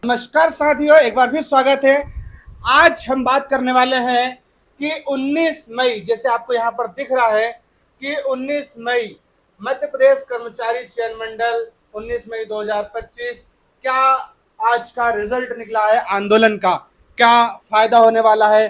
नमस्कार साथियों, एक बार फिर स्वागत है। आज हम बात करने वाले हैं कि 19 मई, जैसे आपको यहाँ पर दिख रहा है कि 19 मई मध्य प्रदेश कर्मचारी चयन मंडल 19 मई 2025 क्या आज का रिजल्ट निकला है आंदोलन का, क्या फायदा होने वाला है,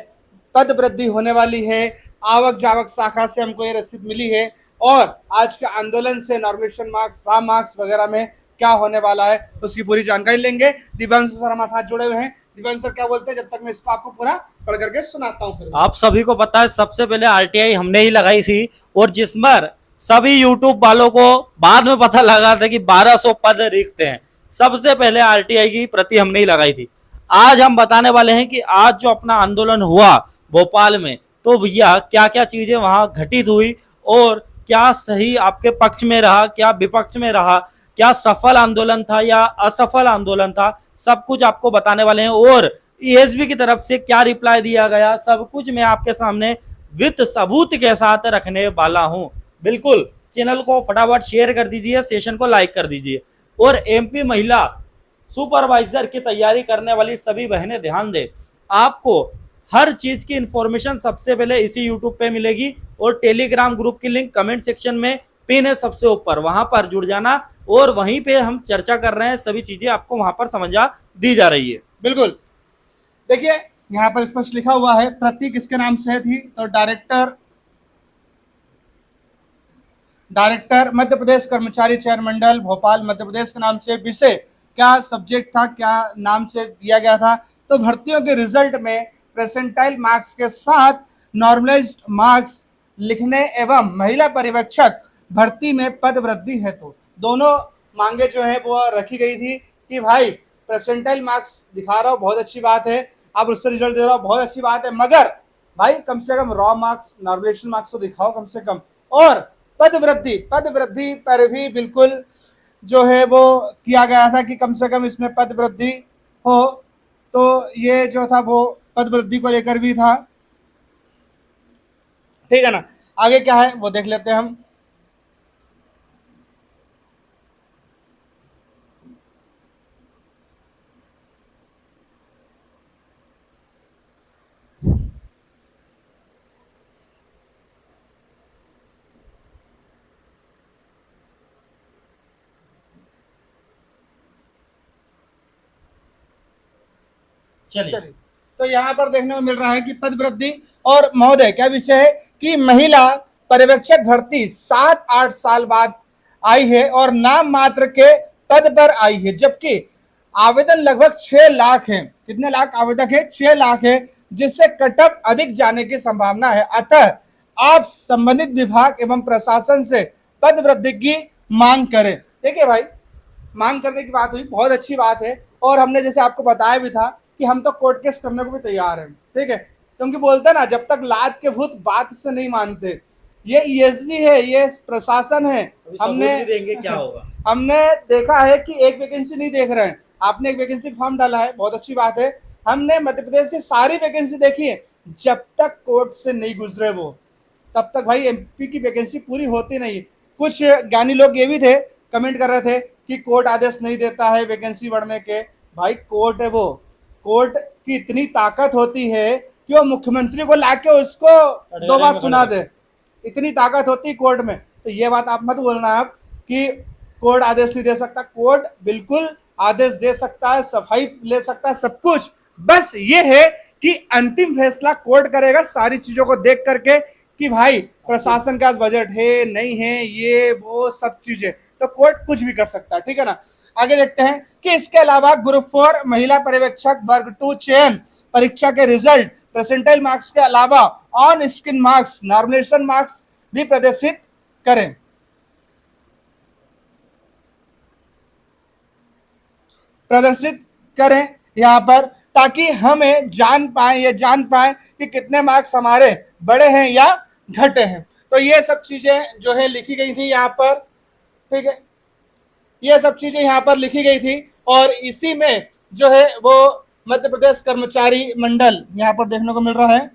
पद वृद्धि होने वाली है, आवक जावक शाखा से हमको ये रसीद मिली है और आज के आंदोलन से नॉर्मेशन मार्क्स, राम मार्क्स वगैरह में क्या होने वाला है उसकी पूरी जानकारी लेंगे। दिव्यांशु सर हमारे साथ जुड़े हुए हैं। दिव्यांशु सर क्या बोलते हैं, जब तक मैं इसको आपको पूरा पढ़ करके सुनाता हूँ। आप सभी को पता है सबसे पहले आरटीआई हमने ही लगाई थी और जिस पर सभी यूट्यूब वालों को बाद में पता लगा था कि 1200 पद रिक्त हैं। सबसे पहले आरटीआई की प्रति हमने ही लगाई थी। आज हम बताने वाले हैं कि आज जो अपना आंदोलन हुआ भोपाल में, तो भैया क्या क्या चीजें वहां घटित हुई और क्या सही आपके पक्ष में रहा, क्या विपक्ष में रहा, क्या सफल आंदोलन था या असफल आंदोलन था, सब कुछ आपको बताने वाले हैं। और ईएसबी की तरफ से क्या रिप्लाई दिया गया, सब कुछ मैं आपके सामने विद सबूत के साथ रखने वाला हूं। बिल्कुल चैनल को फटाफट शेयर कर दीजिए, सेशन को लाइक कर दीजिए और एमपी महिला सुपरवाइजर की तैयारी करने वाली सभी बहनें ध्यान दें। आपको हर चीज की इंफॉर्मेशन सबसे पहले इसी यूट्यूब पे मिलेगी और टेलीग्राम ग्रुप की लिंक कमेंट सेक्शन में पिन है सबसे ऊपर, वहां पर जुड़ जाना और वहीं पे हम चर्चा कर रहे हैं, सभी चीजें आपको वहां पर समझा दी जा रही है। बिल्कुल, देखिए यहाँ पर स्पष्ट लिखा हुआ है प्रति किसके नाम से थी, तो डायरेक्टर मध्य प्रदेश कर्मचारी चयन मंडल भोपाल मध्य प्रदेश के नाम से। विषय क्या सब्जेक्ट था, क्या नाम से दिया गया था, तो भर्तियों के रिजल्ट में प्रेसेंटाइल मार्क्स के साथ नॉर्मलाइज्ड मार्क्स लिखने एवं महिला पर्यवेक्षक भर्ती में पद वृद्धि है। तो दोनों मांगे जो है वो रखी गई थी कि भाई प्रेसेंटाइल मार्क्स दिखा रहा हो, बहुत अच्छी बात है, आप उस पर रिजल्ट दे रहा हो, बहुत अच्छी बात है, मगर भाई कम से कम रॉ मार्क्स, नॉर्मलाइजेशन मार्क्स तो दिखाओ कम से कम। और पद वृद्धि पर भी बिल्कुल जो है वो किया गया था कि कम से कम इसमें पद वृद्धि हो, तो ये जो था वो पद वृद्धि को लेकर भी था, ठीक है ना। आगे क्या है वो देख लेते हैं हम। चलिए, तो यहाँ पर देखने को मिल रहा है कि पद वृद्धि और महोदय क्या विषय है कि महिला पर्यवेक्षक भर्ती 7-8 साल बाद आई है और नाम मात्र के पद पर आई है, जबकि आवेदन लगभग 6 लाख है। कितने लाख आवेदक है? 6 लाख है, जिससे कट ऑफ अधिक जाने की संभावना है। अतः आप संबंधित विभाग एवं प्रशासन से पद वृद्धि की मांग करें। देखिए भाई, मांग करने की बात हुई, बहुत अच्छी बात है और हमने जैसे आपको बताया भी था कि हम तो कोर्ट केस करने को भी तैयार हैं, ठीक है, क्योंकि बोलते हैं ना, जब तक लात के भूत बात से नहीं मानते। ये ईएसबी है, ये प्रशासन है। हमने देंगे क्या होगा, हमने देखा है कि एक वैकेंसी नहीं देख रहे हैं, आपने एक वैकेंसी फॉर्म डाला है, बहुत अच्छी बात है। हमने मध्य प्रदेश की सारी वैकेंसी देखी है, जब तक कोर्ट से नहीं गुजरे वो, तब तक भाई एमपी की वैकेंसी पूरी होती नहीं। कुछ ज्ञानी लोग ये भी थे, कमेंट कर रहे थे कि कोर्ट आदेश नहीं देता है वैकेंसी बढ़ने के। भाई कोर्ट है वो, कोर्ट की इतनी ताकत होती है कि वो मुख्यमंत्री को लाके उसको 2 बात सुना दे, इतनी ताकत होती है कोर्ट में। तो ये बात आप मत बोलना आप कि कोर्ट आदेश नहीं दे सकता। कोर्ट बिल्कुल आदेश दे सकता है, सफाई ले सकता है, सब कुछ। बस ये है कि अंतिम फैसला कोर्ट करेगा सारी चीजों को देख करके कि भाई प्रशासन का बजट है नहीं है, ये वो सब चीजें, तो कोर्ट कुछ भी कर सकता है, ठीक है ना। आगे देखते हैं कि इसके अलावा ग्रुप 4 महिला पर्यवेक्षक वर्ग 2 चयन परीक्षा के रिजल्ट प्रेसेंटाइल मार्क्स के अलावा on screen marks, normalisation marks भी प्रदर्शित करें। यहाँ पर, ताकि हमें जान पाए कि कितने मार्क्स हमारे बढ़े हैं या घटे हैं। तो ये सब चीजें जो है लिखी गई थी यहाँ पर, ठीक है, ये सब चीजें यहाँ पर लिखी गई थी और इसी में जो है वो मध्य प्रदेश कर्मचारी मंडल यहाँ पर देखने को मिल रहा है,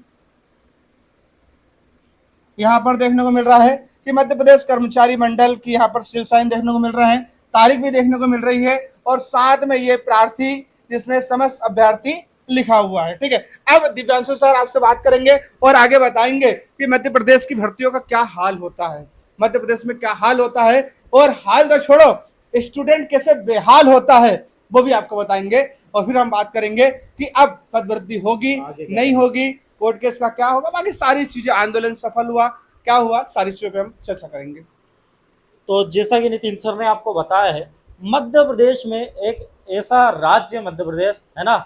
यहाँ पर देखने को मिल रहा है कि मध्य प्रदेश कर्मचारी मंडल की यहाँ पर सील साइन देखने को मिल रहा है, तारीख भी देखने को मिल रही है और साथ में ये प्रार्थी जिसमें समस्त अभ्यर्थी लिखा हुआ है। ठीक है, अब दिव्यांशु सर आपसे बात करेंगे और आगे बताएंगे कि मध्य प्रदेश की भर्तियों का क्या हाल होता है, मध्य प्रदेश में क्या हाल होता है, और हाल तो छोड़ो, स्टूडेंट कैसे बेहाल होता है वो भी आपको बताएंगे। और फिर हम बात करेंगे कि अब पदवृद्धि होगी नहीं होगी, कोर्ट केस का क्या होगा, बाकी सारी चीजें, आंदोलन सफल हुआ क्या हुआ, सारी चीजों पर हम चर्चा करेंगे। तो जैसा कि नितिन सर ने आपको बताया है, मध्य प्रदेश में एक ऐसा राज्य मध्य प्रदेश है ना,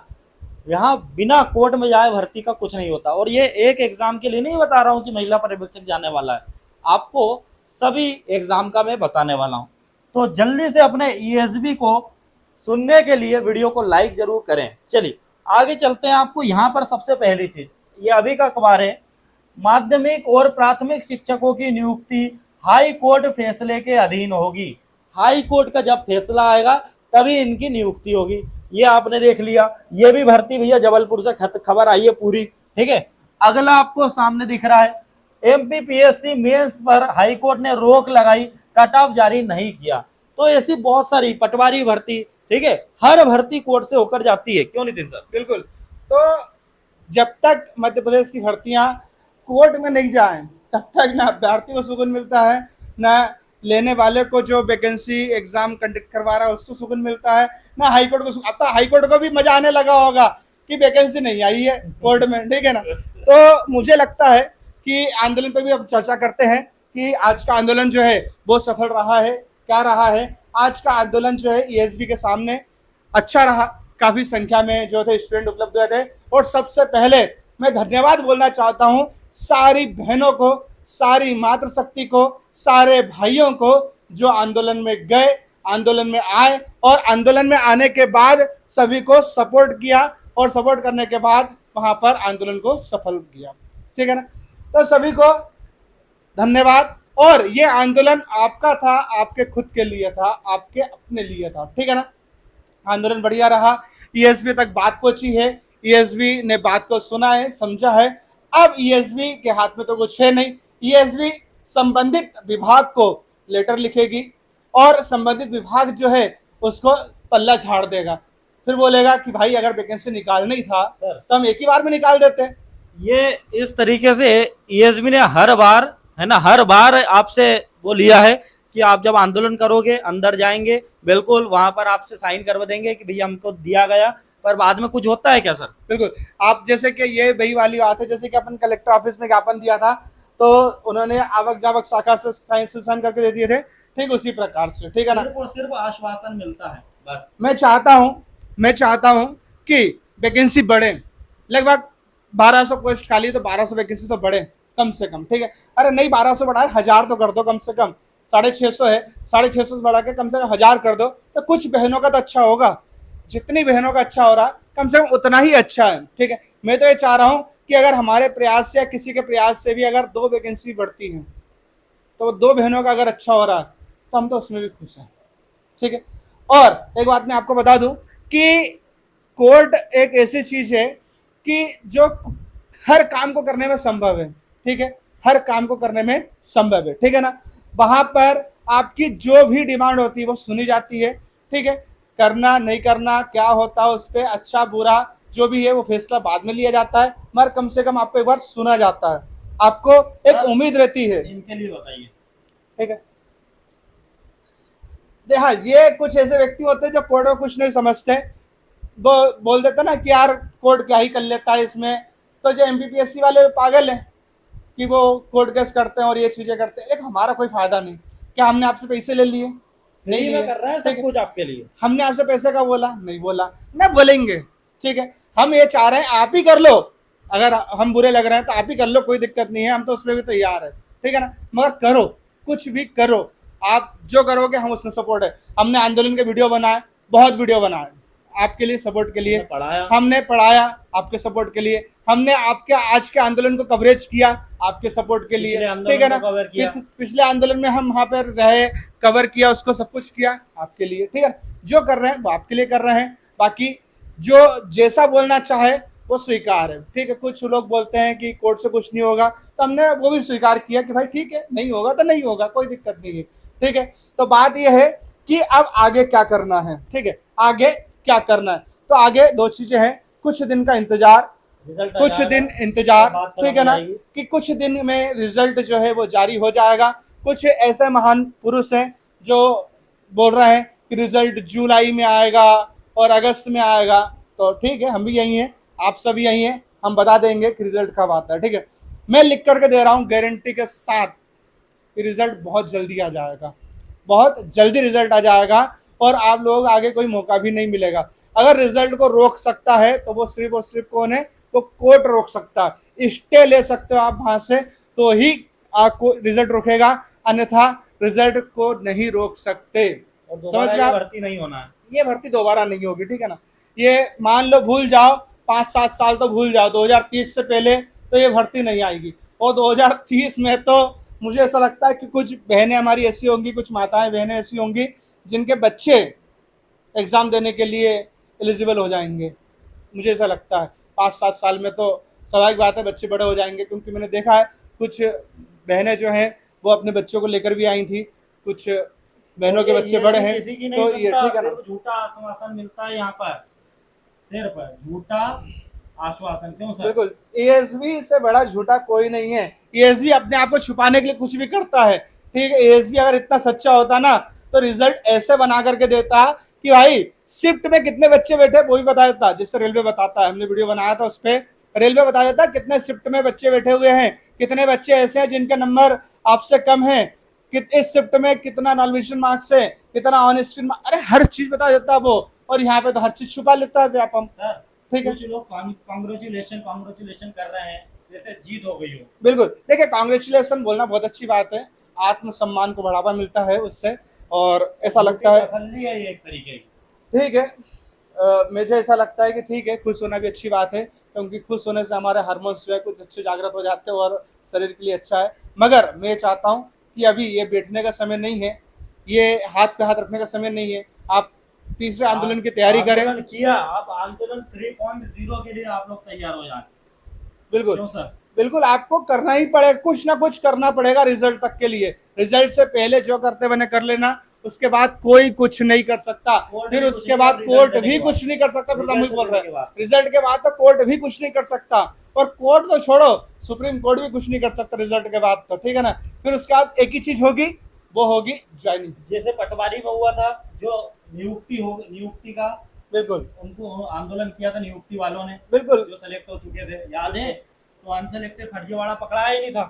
यहाँ बिना कोर्ट में जाए भर्ती का कुछ नहीं होता। और ये एक एग्जाम के लिए नहीं बता रहा हूँ कि महिला पर्यवेक्षक जाने वाला है, आपको सभी एग्जाम का मैं बताने वाला हूँ। तो जल्दी से अपने ईएसबी को सुनने के लिए वीडियो को लाइक जरूर करें। चलिए आगे चलते हैं। आपको यहाँ पर सबसे पहली चीज, ये अभी का अखबार है, माध्यमिक और प्राथमिक शिक्षकों की नियुक्ति हाई कोर्ट फैसले के अधीन होगी। हाई कोर्ट का जब फैसला आएगा तभी इनकी नियुक्ति होगी। ये आपने देख लिया, ये भी भर्ती भैया जबलपुर से खबर आई है पूरी। ठीक है, अगला आपको सामने दिख रहा है, एमपीपीएससी मेंस पर हाई कोर्ट ने रोक लगाई, कट ऑफ जारी नहीं किया। तो ऐसी बहुत सारी पटवारी भर्ती, ठीक है, हर भर्ती कोर्ट से होकर जाती है, क्यों नितिन सर? बिल्कुल। तो जब तक मध्य प्रदेश की भर्तियां कोर्ट में नहीं जाएं तब तक ना अभ्यर्थी को सुकून मिलता है, ना लेने वाले को जो वैकेंसी एग्जाम कंडक्ट करवा रहा है उसको सुकून मिलता है, ना हाईकोर्ट को। अब तो हाईकोर्ट को भी मजा आने लगा होगा कि वैकेंसी नहीं आई है कोर्ट में, ठीक है ना। तो मुझे लगता है कि आंदोलन पे भी अब चर्चा करते हैं कि आज का आंदोलन जो है वो सफल रहा है, क्या रहा है। आज का आंदोलन जो है ईएसबी के सामने अच्छा रहा, काफी संख्या में जो थे स्टूडेंट उपलब्ध हुए थे। और सबसे पहले मैं धन्यवाद बोलना चाहता हूं सारी बहनों को, सारी मातृशक्ति को, सारे भाइयों को जो आंदोलन में गए, आंदोलन में आए और आंदोलन में आने के बाद सभी को सपोर्ट किया और सपोर्ट करने के बाद वहां पर आंदोलन को सफल किया। ठीक है ना, तो सभी को धन्यवाद। और ये आंदोलन आपका था, आपके खुद के लिए था, आपके अपने लिए था। ठीक है ना, आंदोलन बढ़िया रहा, ईएसबी तक बात पहुंची है, ईएसबी ने बात को सुना है, समझा है। अब ईएसबी के हाथ में तो कुछ है नहीं, ईएसबी संबंधित विभाग को लेटर लिखेगी और संबंधित विभाग जो है उसको पल्ला झाड़ देगा, फिर बोलेगा कि भाई अगर वैकेंसी निकालना ही था तो हम एक ही बार में निकाल देते। ये इस तरीके से ईएसबी ने हर बार, है ना, हर बार आपसे वो लिया है कि आप जब आंदोलन करोगे अंदर जाएंगे, बिल्कुल वहां पर आपसे साइन करवा देंगे कि भैया हमको दिया गया, पर बाद में कुछ होता है क्या सर? बिल्कुल, आप जैसे कि ये वही वाली बात है, जैसे कि अपन कलेक्टर ऑफिस में ज्ञापन दिया था तो उन्होंने आवक जावक शाखा से साइन करके दे दिए थे, ठीक उसी प्रकार से। ठीक है ना, सिर्फ आश्वासन मिलता है बस। मैं चाहता हूं कि वैकेंसी बढ़े, लगभग 1200 पोस्ट खाली, तो 1200 वैकेंसी तो बढ़े कम से कम। ठीक है, अरे नहीं 1200 बढ़ाए, 1000 तो कर दो कम से कम, 650 है, 650 से बढ़ा के कम से कम 1000 कर दो, तो कुछ बहनों का तो अच्छा होगा। जितनी बहनों का अच्छा हो रहा कम से कम उतना ही अच्छा है। ठीक है, मैं तो ये चाह रहा हूं कि अगर हमारे प्रयास से या किसी के प्रयास से भी अगर 2 वैकेंसी बढ़ती हैं तो 2 बहनों का अगर अच्छा हो रहा है तो हम तो उसमें भी खुश हैं। ठीक है, और एक बात मैं आपको बता दूं कि कोर्ट एक ऐसी चीज है कि जो हर काम को करने में संभव है। ठीक है, हर काम को करने में संभव है। ठीक है ना, वहां पर आपकी जो भी डिमांड होती है वो सुनी जाती है। ठीक है, करना नहीं करना क्या होता है उस पर, अच्छा बुरा जो भी है वो फैसला बाद में लिया जाता है, मगर कम से कम आपको एक बार सुना जाता है, आपको एक उम्मीद रहती है। इनके लिए बताइए। ठीक है, हाँ, ये कुछ ऐसे व्यक्ति होते हैं जो कोर्ट को कुछ नहीं समझते, वो बोल देते ना कि यार कोर्ट क्या ही कर लेता है इसमें। तो जो एमपीपीएससी वाले पागल हैं कि वो कोर्ट केस करते हैं और ये चीजें करते हैं, लेकिन हमारा कोई फायदा नहीं। क्या हमने आपसे पैसे ले लिए? नहीं लिए, कर रहे हैं सब कुछ आपके लिए। हमने आपसे पैसे का बोला? नहीं बोला, ना बोलेंगे। ठीक है, हम ये चाह रहे हैं आप ही कर लो, अगर हम बुरे लग रहे हैं तो आप ही कर लो, कोई दिक्कत नहीं है, हम तो उसमें भी तैयार है। ठीक है ना, मगर करो, कुछ भी करो, आप जो करोगे हम उसमें सपोर्ट है। हमने आंदोलन के वीडियो बनाए, बहुत वीडियो बनाए आपके लिए, सपोर्ट के लिए, हमने पढ़ाया आपके सपोर्ट के लिए, हमने आपके आज के आंदोलन को कवरेज किया आपके सपोर्ट के लिए। ठीक है ना, पिछले आंदोलन में हम वहां पर रहे, कवर किया उसको, सब कुछ किया आपके लिए। ठीक है, जो कर रहे हैं वो आपके लिए कर रहे हैं, बाकी जो जैसा बोलना चाहे वो स्वीकार है। ठीक है, कुछ लोग बोलते हैं कि कोर्ट से कुछ नहीं होगा, तो हमने वो भी स्वीकार किया कि भाई ठीक है, नहीं होगा तो नहीं होगा, कोई दिक्कत नहीं है। ठीक है, तो बात यह है कि अब आगे क्या करना है। ठीक है, आगे क्या करना है, तो आगे दो चीजें हैं, कुछ दिन का इंतजार, रिजल्ट आ कुछ जाएगा, दिन इंतजार, बात ठीक है ना, खत्म हो जाएगी। कि कुछ दिन में रिजल्ट जो है वो जारी हो जाएगा। कुछ ऐसे महान पुरुष हैं जो बोल रहे हैं कि रिजल्ट जुलाई में आएगा और अगस्त में आएगा, तो ठीक है, हम भी यही हैं, आप सभी यही हैं, हम बता देंगे कि रिजल्ट कब आता है, ठीक है। मैं लिख करके दे रहा हूँ गारंटी के साथ कि रिजल्ट बहुत जल्दी आ जाएगा, बहुत जल्दी रिजल्ट आ जाएगा, और आप लोग आगे कोई मौका भी नहीं मिलेगा। अगर रिजल्ट को रोक सकता है तो वो सिर्फ और सिर्फ कौन है, वो कोर्ट रोक सकता है। स्टे ले सकते हो आप वहां से, तो ही आपको रिजल्ट रोकेगा, अन्यथा रिजल्ट को नहीं रोक सकते। और समझ दोबारा गए ये आप? भर्ती नहीं होना है। ये भर्ती दोबारा नहीं होगी, ठीक है ना। ये मान लो भूल जाओ, 5-7 साल तो भूल जाओ, 2030 से पहले तो ये भर्ती नहीं आएगी। और 2030 में तो मुझे ऐसा लगता है कि कुछ बहनें हमारी ऐसी होंगी, कुछ माताएं बहनें ऐसी होंगी जिनके बच्चे एग्ज़ाम देने के लिए एलिजिबल हो जाएंगे। मुझे ऐसा लगता है 5-7 साल में तो स्वाभाविक बात है बच्चे बड़े हो जाएंगे, क्योंकि मैंने देखा है कुछ बहनें जो हैं वो अपने बच्चों को लेकर भी आई थी, कुछ बहनों के बच्चे बड़े हैं, किसी की नहीं तो ये सुनता, ठीक है ना। सिर्फ झूठा आश्वासन मिलता है यहाँ पर, सिर्फ झूठा आश्वासन। क्यों सर? बिल्कुल, एएसबी से बड़ा झूठा कोई नहीं है। एएसबी अपने आप को छुपाने के लिए कुछ भी करता है, ठीक है। एएसबी अगर इतना सच्चा होता ना तो रिजल्ट ऐसे बना करके देता कि भाई शिफ्ट में कितने बच्चे बैठे वो भी बता देता, जिससे रेलवे बताता है, हमने वीडियो बनाया था उस पर, रेलवे बता देता कितने शिफ्ट में बच्चे बैठे हुए हैं, कितने बच्चे ऐसे हैं जिनके नंबर आपसे कम है, इस शिफ्ट में कितना नॉमिनेशन मार्क्स है, कितना ऑन स्क्रीन, अरे हर चीज बता देता है वो। और यहाँ पे तो हर चीज छुपा लेता है व्यापम, सर ठीक है। कुछ लोग कांग्रेचुलेशन कर रहे हैं जैसे जीत हो गई हो। बिल्कुल, देखिए कांग्रेचुलेसन बोलना बहुत अच्छी बात है, आत्मसम्मान को बढ़ावा मिलता है उससे, और ऐसा लगता है तसल्ली है ये एक तरीके की। ठीक है। मुझे ऐसा लगता है कि ठीक है, खुश होना भी अच्छी बात है, क्योंकि खुश होने से हमारे हार्मोन्स जो है कुछ अच्छे जागृत हो जाते हैं और शरीर के लिए अच्छा है। मगर मैं चाहता हूँ कि अभी ये बैठने का समय नहीं है, ये हाथ पे हाथ रखने का समय नहीं है। आप तीसरे आंदोलन की तैयारी करें। आंदोलन किया, आप आंदोलन 3.0 के लिए आप लोग तैयार हो जाए। बिल्कुल क्यों सर? बिल्कुल, आपको करना ही पड़ेगा, कुछ ना कुछ करना पड़ेगा रिजल्ट तक के लिए। रिजल्ट से पहले जो करते बने कर लेना, उसके बाद कोई कुछ नहीं कर सकता, फिर उसके बाद कोर्ट भी कुछ नहीं कर सकता। फिर हम ही बोल रहे हैं रिजल्ट के बाद तो कोर्ट भी कुछ नहीं कर सकता, और कोर्ट तो छोड़ो, सुप्रीम कोर्ट भी कुछ नहीं कर सकता रिजल्ट के बाद, तो ठीक है ना। फिर उसके बाद एक ही चीज होगी, वो होगी ज्वाइनिंग। जैसे पटवारी में हुआ था जो नियुक्ति का, बिल्कुल उनको आंदोलन किया था नियुक्ति वालों ने, बिल्कुल जो सेलेक्ट हो चुके थे, याद है? तो अनसेलेक्टेड फर्जीवाड़ा पकड़ाया ही नहीं था,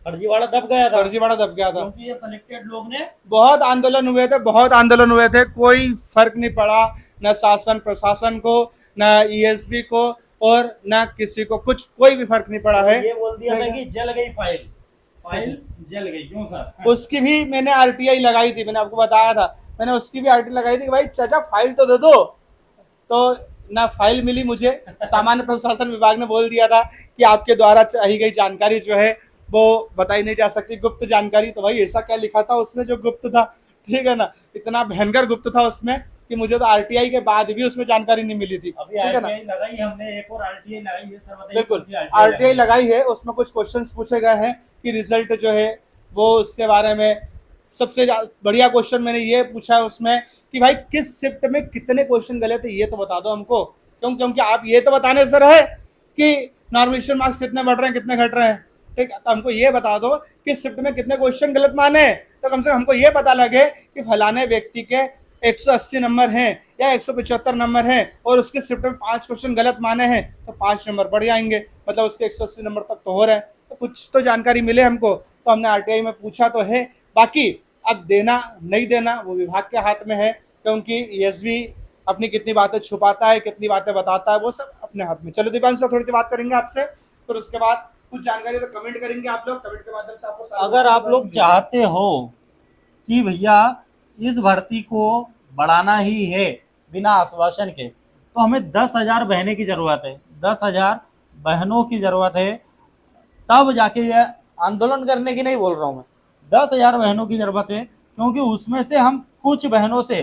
फर्जीवाड़ा दब गया था, फर्जीवाड़ा दब गया था, क्योंकि ये सेलेक्टेड लोग ने बहुत आंदोलन हुए थे, बहुत आंदोलन हुए थे, कोई फर्क नहीं पड़ा, न शासन प्रशासन को, न ईएसबी को, और न किसी को, कुछ कोई भी फर्क नहीं पड़ा है। ये बोल दिया था कि जल गई फाइल जल गई। क्यों सर? उसकी भी मैंने आरटीआई लगाई थी, मैंने आपको बताया था, मैंने उसकी भी आरटीआई लगाई थी कि भाई चाचा फाइल तो दे दो, तो ना फाइल मिली मुझे। सामान्य प्रशासन विभाग ने बोल दिया था कि आपके द्वारा चाही गई जानकारी जो है वो बताई नहीं जा सकती, गुप्त जानकारी। तो भाई ऐसा क्या लिखा था उसमें जो गुप्त था, ठीक है ना, इतना भयंकर गुप्त था उसमें कि मुझे तो आरटीआई के बाद भी उसमें जानकारी नहीं मिली थी। अभी आरटीआई लगाई हमने, एक और आरटीआई लगाई है सर, बताइए। बिल्कुल आरटीआई लगाई है, उसमें कुछ क्वेश्चंस पूछे गए हैं कि रिजल्ट जो है वो उसके बारे में। सबसे बढ़िया क्वेश्चन मैंने ये पूछा है उसमें कि भाई किस शिफ्ट में कितने क्वेश्चन गलत है ये तो बता दो हमको, क्योंकि आप ये तो बताने से रहे कि नॉमिनेशन मार्क्स कितने बढ़ रहे हैं कितने घट रहे हैं, ठीक है, तो हमको ये बता दो कि शिफ्ट में कितने क्वेश्चन गलत माने, तो कम से कम हमको ये पता लगे कि फलाने व्यक्ति के 180 नंबर हैं या 175 नंबर हैं और उसके शिफ्ट में 5 क्वेश्चन गलत माने हैं, तो 5 नंबर बढ़ जाएंगे, मतलब उसके 180 नंबर तक तो हो रहे हैं, तो कुछ तो जानकारी मिले हमको। तो हमने आरटीआई में पूछा तो है, बाकी अब देना नहीं देना वो विभाग के हाथ में है, क्योंकि एसबी अपनी कितनी बातें छुपाता है, कितनी बातें बताता है, वो सब अपने हाथ में। चलो दीपांशु सर थोड़ी सी बात करेंगे आपसे, फिर उसके बाद कुछ जानकारी तो कमेंट करेंगे आप लोग, कमेंट के माध्यम से आपको अगर आप लोग चाहते हो कि भैया इस भर्ती को बढ़ाना ही है बिना आश्वासन के, तो हमें 10,000 बहनें की जरूरत है, 10,000 बहनों की जरूरत है, तब जाके ये आंदोलन करने की नहीं बोल रहा हूँ मैं, 10,000 बहनों की जरूरत है, क्योंकि उसमें से हम कुछ बहनों से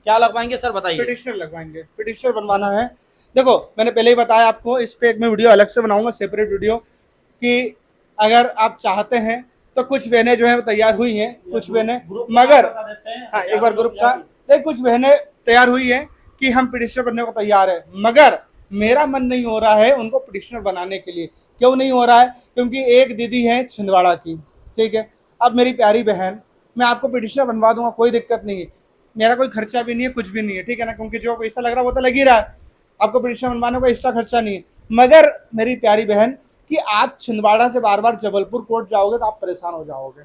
क्या लगवाएंगे सर बताइए? पिटिशनर लगवाएंगे, पिटिशनर बनवाना है। देखो मैंने पहले ही बताया आपको, इस पे एक मैं वीडियो अलग से बनाऊंगा, सेपरेट वीडियो, कि अगर आप चाहते हैं तो कुछ बहनें जो है तैयार हुई हैं, कुछ बहनें, मगर हाँ एक बार ग्रुप का देख, कुछ बहनें तैयार हुई हैं कि हम पिटिशनर बनने को तैयार है, मगर मेरा मन नहीं हो रहा है उनको पिटिशनर बनाने के लिए। क्यों नहीं हो रहा है? क्योंकि एक दीदी है छिंदवाड़ा की, ठीक है, अब मेरी प्यारी बहन, मैं आपको पिटिशनर बनवा दूंगा, कोई दिक्कत नहीं है, मेरा कोई खर्चा भी नहीं है, कुछ भी नहीं है, ठीक है ना, क्योंकि जो पैसा लग रहा है वो तो लग ही रहा है, आपको पिटिशनर बनवाने का एक्स्ट्रा खर्चा नहीं है। मगर मेरी प्यारी बहन कि आप छिंदवाड़ा से बार बार जबलपुर कोर्ट जाओगे तो आप परेशान हो जाओगे।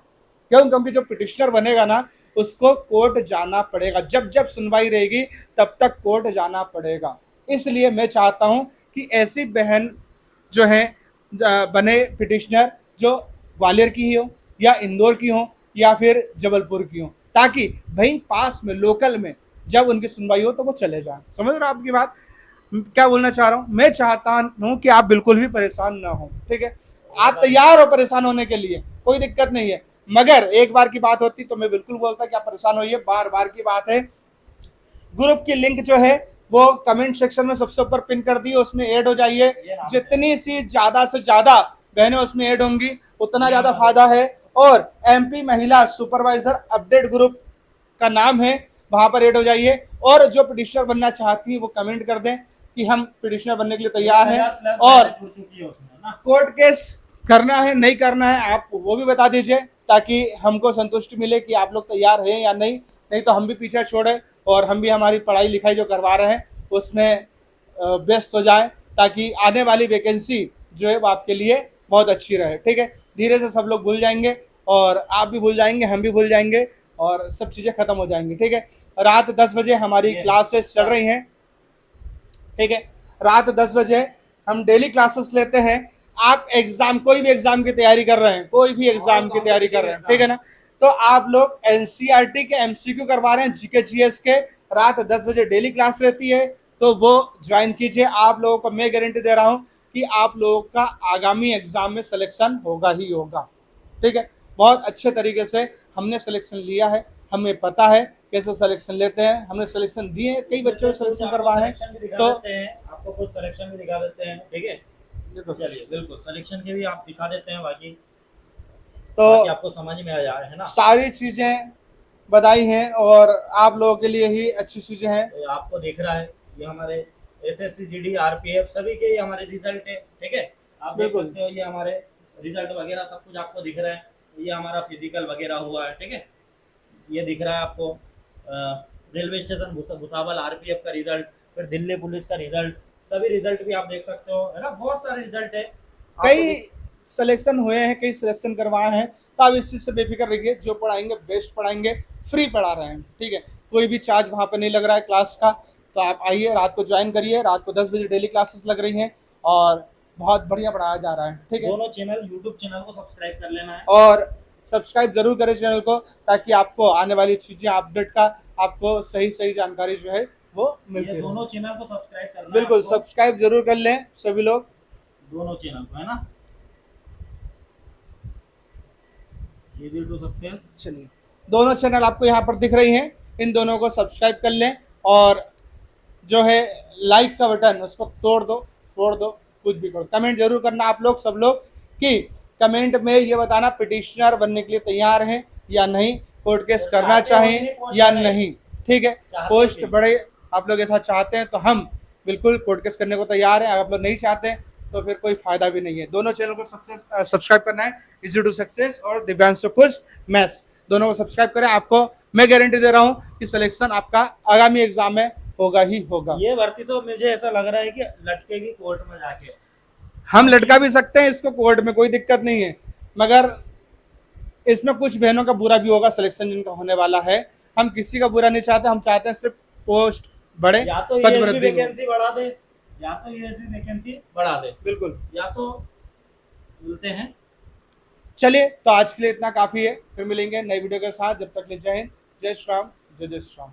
क्यों? क्योंकि जो पिटिशनर बनेगा ना उसको कोर्ट जाना पड़ेगा, जब जब सुनवाई रहेगी तब तक कोर्ट जाना पड़ेगा। इसलिए मैं चाहता हूं कि ऐसी बहन जो है बने पिटिशनर, जो ग्वालियर की ही हो या इंदौर की हो या फिर जबलपुर की हो, ताकि भाई पास में लोकल में जब उनकी सुनवाई हो तो वो चले जाए। समझ रहे हो आपकी बात? क्या बोलना चाह रहा हूँ? मैं चाहता हूँ कि आप बिल्कुल भी परेशान ना हो, ठीक है, आप तैयार हो परेशान होने के लिए, कोई दिक्कत नहीं है, मगर एक बार की बात होती तो मैं बिल्कुल बोलता कि आप परेशान होइए, बार बार की बात है। ग्रुप की लिंक जो है वो कमेंट सेक्शन में सबसे ऊपर पिन कर दी है, उसमें ऐड हो जाइए। जितनी सी ज्यादा से ज्यादा बहनें उसमें ऐड होंगी उतना ज्यादा फायदा है। और एमपी महिला सुपरवाइजर अपडेट ग्रुप का नाम है, वहां पर ऐड हो जाइए। और जो पिटिशनर बनना चाहती है वो कमेंट कर दें कि हम पिटिशनर बनने के लिए तैयार हैं, और कोर्ट केस करना है नहीं करना है आप वो भी बता दीजिए, ताकि हमको संतुष्टि मिले कि आप लोग तैयार हैं या नहीं। नहीं तो हम भी पीछे छोड़े और हम भी हमारी पढ़ाई लिखाई जो करवा रहे हैं उसमें व्यस्त हो जाए, ताकि आने वाली वैकेंसी जो है वो आपके लिए बहुत अच्छी रहे, ठीक है। धीरे से सब लोग भूल जाएंगे और आप भी भूल जाएंगे, हम भी भूल जाएंगे और सब चीज़ें खत्म हो जाएंगी, ठीक है। रात 10 बजे हमारी क्लासेस चल रही हैं, ठीक है, रात 10 बजे हम डेली क्लासेस लेते हैं। आप एग्जाम, कोई भी एग्जाम की तैयारी कर रहे हैं, कोई भी एग्जाम की तैयारी कर रहे हैं, ठीक है ना, तो आप लोग एनसीईआरटी के एमसीक्यू करवा रहे हैं, जीके जीएस के, रात 10 बजे डेली क्लास रहती है, तो वो ज्वाइन कीजिए। आप लोगों को मैं गारंटी दे रहा हूं कि आप लोगों का आगामी एग्जाम में सिलेक्शन होगा ही होगा, ठीक है। बहुत अच्छे तरीके से हमने सिलेक्शन लिया है, हमें पता है कैसे सिलेक्शन लेते हैं, हमने सिलेक्शन दिए, कई बच्चों को सिलेक्शन करवाए हैं, तो आपको कुछ सिलेक्शन भी दिखा देते हैं, ठीक है। चलिए बिल्कुल सिलेक्शन के भी आप दिखा देते हैं, बाकी तो आपको समझ में आ जाए, है ना, सारी चीजें बताई हैं और आप लोगों के लिए ही अच्छी चीजें हैं। तो आपको दिख रहा है ये हमारे एसएससी जीडी आरपीएफ सभी के हमारे रिजल्ट है, ठीक है। आप देख सकते हो ये हमारे रिजल्ट वगैरह सब कुछ आपको दिख रहा है। ये हमारा फिजिकल वगैरह हुआ है, ठीक है, ये दिख रहा है आपको। रेलवे स्टेशन भुसावल आरपीएफ का रिजल्ट, फिर दिल्ली पुलिस का रिजल्ट, सभी रिजल्ट भी आप देख सकते हो, है ना, बहुत सारे रिजल्ट है। कई सिलेक्शन हुए हैं, कई सिलेक्शन करवाए हैं, तो आप इस चीज़ से बेफिक्र रहिए, जो पढ़ाएंगे बेस्ट पढ़ाएंगे, फ्री पढ़ा रहे हैं, ठीक है, कोई भी चार्ज वहाँ पर नहीं लग रहा है क्लास का। तो आप आइए, रात को ज्वाइन करिए, रात को 10 बजे डेली क्लासेस लग रही हैं और बहुत बढ़िया पढ़ाया जा रहा है, ठीक है। दोनों चैनल, यूट्यूब चैनल को सब्सक्राइब कर लेना है और सब्सक्राइब जरूर करें चैनल को, ताकि आपको आने वाली चीज़ें अपडेट का आपको सही सही जानकारी जो है वो मिलती है। दोनों चैनल को सब्सक्राइब करना, बिल्कुल सब्सक्राइब जरूर कर लें सभी लोग, दोनों चैनल को, है ना, इजी टू सक्सेस। चलिए, दोनों चैनल आपको यहाँ पर दिख रही हैं, इन दोनों को सब्सक्राइब कर लें, और जो है लाइक का बटन उसको तोड़ दो, फोड़ दो, कुछ भी करो। कमेंट जरूर करना आप लोग, सब लोग, कि कमेंट में ये बताना पिटिशनर बनने के लिए तैयार हैं या नहीं, कोर्ट केस करना चाहें या नहीं, ठीक है। पोस्ट बड़े आप लोग ऐसा चाहते हैं तो हम बिल्कुल कोर्ट केस करने को तैयार हैं, अगर आप लोग नहीं चाहते हैं तो फिर कोई फायदा भी नहीं है। दोनों चैनल को सब्सक्राइब करना है, इजी टू सक्सेस और दिव्यांशु खुश मैथ्स, दोनों को सब्सक्राइब करें। आपको मैं गारंटी दे रहा हूँ कि सिलेक्शन आपका आगामी एग्जाम में होगा ही होगा। ये भर्ती तो मुझे ऐसा लग रहा है कि लटकेगी कोर्ट में जाके, हम लटका भी सकते हैं इसको कोर्ट में, कोई दिक्कत नहीं है, मगर इसमें कुछ बहनों का बुरा भी होगा, सिलेक्शन जिनका होने वाला है। हम किसी का बुरा नहीं चाहते, हम चाहते हैं सिर्फ पोस्ट बढ़े, या तो पदवृद्धि वैकेंसी बढ़ा दे, या तो वैकेंसी बढ़ा दे, बिल्कुल, या तो मिलते हैं। चलिए, तो आज के लिए इतना काफी है, फिर मिलेंगे नई वीडियो के साथ, जब तक ले जय हिंद, जय श्री राम, जय जय श्री राम।